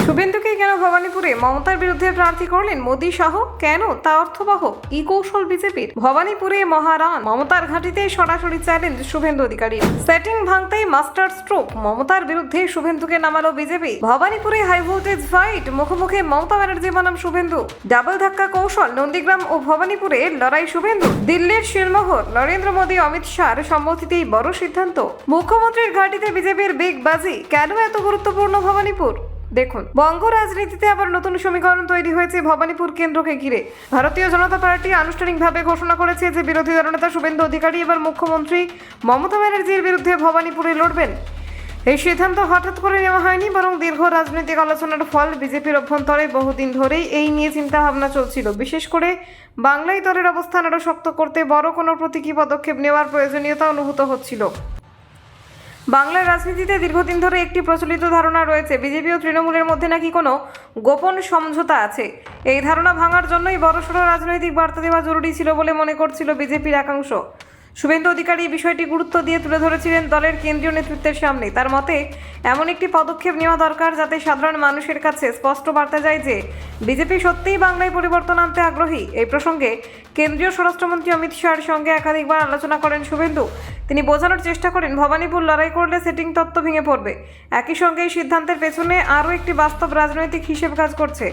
শুভেন্দুকে কেন ভবানীপুরে মমতার বিরুদ্ধে প্রার্থী করলেন মোদী সহ? কেন তা অর্থবহ? ই কৌশল বিজেপির। ভবানীপুরে মহারান মমতার ঘাঁটিতে সরাসরি চ্যালেঞ্জ শুভেন্দু অধিকারীর। সেটিং ভাঙতেই মাস্টার স্ট্রোক, মমতার বিরুদ্ধে শুভেন্দুকে নামালো বিজেপি। ভবানীপুরে হাই ভোল্টেজ ফাইট, মুখোমুখি মমতা ব্যানার্জি বনাম শুভেন্দু। ডাবল ধাক্কা কৌশল, নন্দীগ্রাম ও ভবানীপুরে লড়াই শুভেন্দু। দিল্লির শিলমোহর, নরেন্দ্র মোদী অমিত শাহর সম্মতিতেই বড় সিদ্ধান্ত। মুখ্যমন্ত্রীর ঘাঁটিতে বিজেপির বিগ বাজি। কেন এত গুরুত্বপূর্ণ ভবানীপুর? দেখুন, বঙ্গ রাজনীতিতে আবার নতুন সমীকরণ তৈরি হয়েছে ভবানীপুর কেন্দ্রকে ঘিরে। ভারতীয় জনতা পার্টি আনুষ্ঠানিকভাবে ঘোষণা করেছে যে বিরোধী দলনেতা শুভেন্দু অধিকারী এবার মুখ্যমন্ত্রী মমতা ব্যানার্জির বিরুদ্ধে ভবানীপুরে লড়বেন। এই সিদ্ধান্ত হঠাৎ করে নেওয়া হয়নি, বরং দীর্ঘ রাজনৈতিক আলোচনার ফল। বিজেপির অভ্যন্তরে বহুদিন ধরেই এই নিয়ে চিন্তা ভাবনা চলছিল। বিশেষ করে বাংলায় দলের অবস্থান আরও শক্ত করতে বড় কোনো প্রতীকী পদক্ষেপ নেওয়ার প্রয়োজনীয়তা অনুভূত হচ্ছিল। বাংলার রাজনীতিতে দীর্ঘদিন ধরে একটি প্রচলিত ধারণা রয়েছে, বিজেপি ও তৃণমূলের মধ্যে নাকি কোনো গোপন সমঝোতা আছে। এই ধারণা ভাঙার জন্যই বড়সড় রাজনৈতিক বার্তা দেওয়া জরুরি ছিল বলে মনে করছিল বিজেপির একাংশ। শুভেন্দু অধিকারী বিষয়টি গুরুত্ব দিয়ে তুলে ধরেছিলেন দলের কেন্দ্রীয় নেতৃত্বের সামনে। তার মতে এমন একটি পদক্ষেপ নেওয়া দরকার যাতে সাধারণ মানুষের কাছে স্পষ্ট বার্তা যায় যে বিজেপি সত্যিই বাংলায় পরিবর্তন আনতে আগ্রহী। এই প্রসঙ্গে কেন্দ্রীয় স্বরাষ্ট্রমন্ত্রী অমিত শাহর সঙ্গে একাধিকবার আলোচনা করেন শুভেন্দু। তিনি বোঝানোর চেষ্টা করেন ভবানীপুর লড়াই করলে সেটিং তত্ত্ব ভেঙে পড়বে। একই সঙ্গে এই সিদ্ধান্তের পেছনে আরও একটি বাস্তব রাজনৈতিক হিসেব কাজ করছে।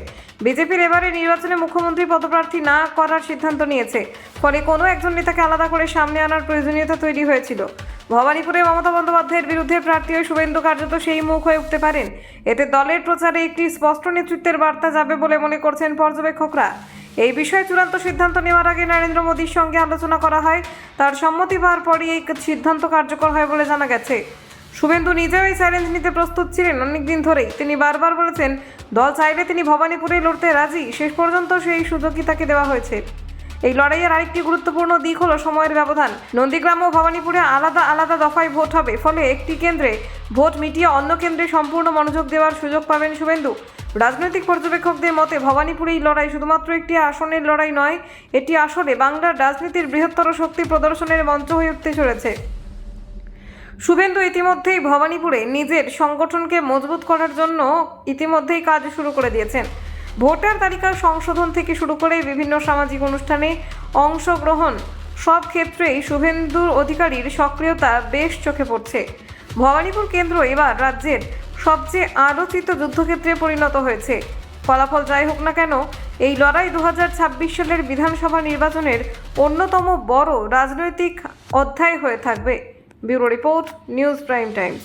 বিজেপির এবারে নির্বাচনে মুখ্যমন্ত্রী পদপ্রার্থী না করার সিদ্ধান্ত নিয়েছে, ফলে কোনো একজন নেতাকে আলাদা করে সামনে আনার প্রয়োজনীয়তা তৈরি হয়েছিল। ভবানীপুরে মমতা বন্দ্যোপাধ্যায়ের বিরুদ্ধে প্রার্থী হয়ে শুভেন্দু কার্যত সেই মুখ হয়ে উঠতে পারেন। এতে দলের প্রচারে একটি স্পষ্ট নেতৃত্বের বার্তা যাবে বলে মনে করছেন পর্যবেক্ষকরা। এই বিষয়ে চূড়ান্ত সিদ্ধান্ত নেওয়ার আগে নরেন্দ্র মোদীর সঙ্গে আলোচনা করা হয়। তার সম্মতি পাওয়ার পরই এই সিদ্ধান্ত কার্যকর হয় বলে জানা গেছে। শুভেন্দু নিজেও এই চ্যালেঞ্জ নিতে প্রস্তুত ছিলেন অনেকদিন ধরেই। তিনি বারবার বলেছেন দল চাইলে তিনি ভবানীপুরে লড়তে রাজি। শেষ পর্যন্ত সেই সুযোগই তাকে দেওয়া হয়েছে। এই লড়াইয়ের আরেকটি গুরুত্বপূর্ণ দিক হলো সময়ের ব্যবধান। নন্দীগ্রাম ও ভবানীপুরে আলাদা আলাদা দফায় ভোট হবে, ফলে একটি কেন্দ্রে ভোট মিটিয়ে অন্য কেন্দ্রে সম্পূর্ণ মনোযোগ দেওয়ার সুযোগ পাবেন শুভেন্দু। রাজনৈতিক পর্যবেক্ষকদের মতে ভবানীপুরে এই লড়াই শুধুমাত্র একটি আসনের লড়াই নয়, এটি আসলে বাংলার রাজনীতির বৃহত্তর শক্তি প্রদর্শনের মঞ্চ হয়ে উঠতে চলেছে। শুভেন্দু ইতিমধ্যেই ভবানীপুরে নিজের সংগঠনকে মজবুত করার জন্য ইতিমধ্যেই কাজ শুরু করে দিয়েছেন। ভোটার তালিকা সংশোধন থেকে শুরু করে বিভিন্ন সামাজিক অনুষ্ঠানে অংশগ্রহণ, সব ক্ষেত্রেই শুভেন্দু অধিকারীর সক্রিয়তা বেশ চোখে পড়ছে। ভবানীপুর কেন্দ্র এবার রাজ্যের সবচেয়ে আলোচিত যুদ্ধক্ষেত্রে পরিণত হয়েছে। ফলাফল যাই হোক না কেন, এই লড়াই 2026 সালের বিধানসভা নির্বাচনের অন্যতম বড় রাজনৈতিক অধ্যায় হয়ে থাকবে। Bureau report, news prime Times.